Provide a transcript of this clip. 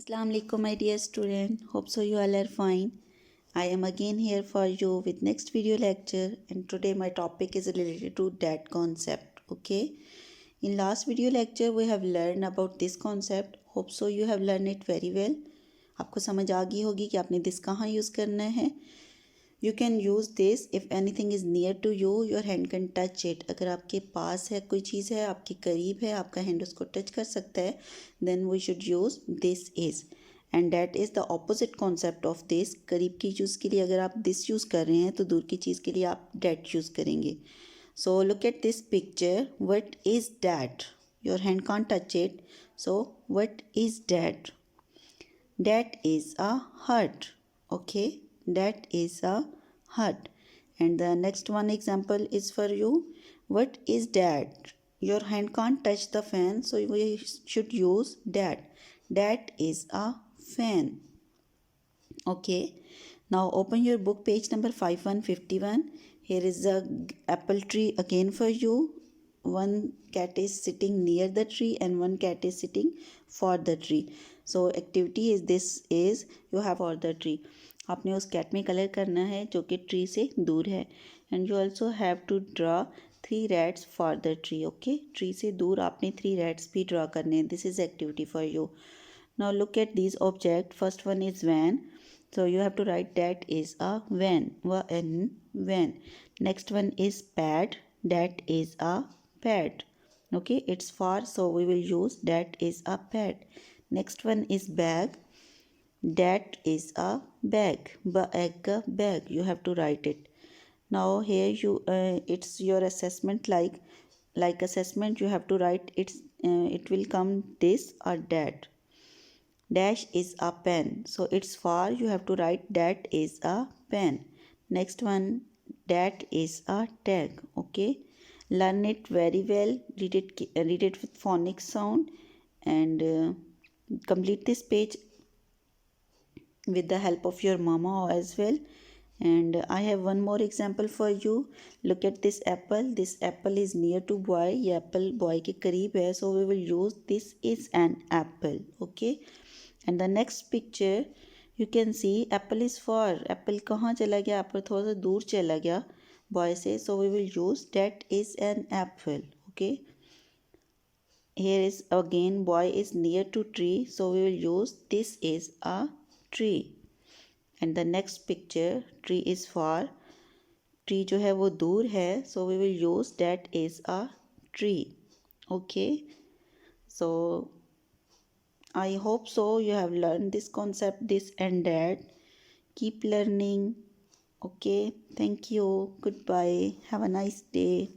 Assalamu alaikum my dear student. Hope so you all are fine. I am again here for you with next video lecture, and today my topic is related to that concept. Okay. In last video lecture we have learned about this concept. Hope so you have learned it very well. आपको समझ आ गई होगी कि आपने this कहाँ use करना है. You can use this if anything is near to you, your hand can touch it. अगर आपके पास है कोई चीज़ है, आपके करीब है, आपका हैंड उसको टच कर सकता है, then we should use this is. And that is the opposite concept of this. करीब की चीज़ के लिए अगर आप this यूज़ कर रहे हैं तो दूर की चीज़ के लिए आप that यूज़ करेंगे. So look at this picture. What is that? Your hand can't touch it. So what is that? That is a hut. Okay, that is a hut. And the next one example is for you. What is that? Your hand can't touch the fan, so we should use that. That is a fan. Okay, now open your book, page number 5151. Here is the apple tree again for you. One cat is sitting near the tree and one cat is sitting for the tree. So activity is this is you have for the tree. आपने उस cat में colour करना है जो कि tree से दूर है. And you also have to draw 3 rats for the tree. Okay, tree से दूर आपने 3 रैट्स भी ड्रा करने हैं. This is activity for you. Now look at this object. First one is van. So you have to write that is a van. Van. Next one is pad. That is a pad. Okay, it's far, so we will use that is a pad. Next one is bag. That is a bag. Bag. You have to write it. Now here you it's your assessment like assessment. You have to write it will come this or that. Dash is a pen, so it's far, you have to write that is a pen. Next one, that is a tag. Okay, learn it very well. Read it with phonics sound, and complete this page with the help of your mama as well. And I have one more example for you. Look at this apple. This apple is near to boy. ये apple boy के करीब है, so we will use this is an apple. Okay. And the next picture you can see apple is far. Apple कहाँ चला गया? apple थोड़ा सा दूर चला गया boy से, so we will use that is an apple. Okay, here is again boy is near to tree, so we will use this is a tree. And the next picture, tree is far. tree जो है वो दूर है, so we will use that is a tree. Okay, so I hope so you have learned this concept, this and that. Keep learning. Okay, thank you. Goodbye. Have a nice day.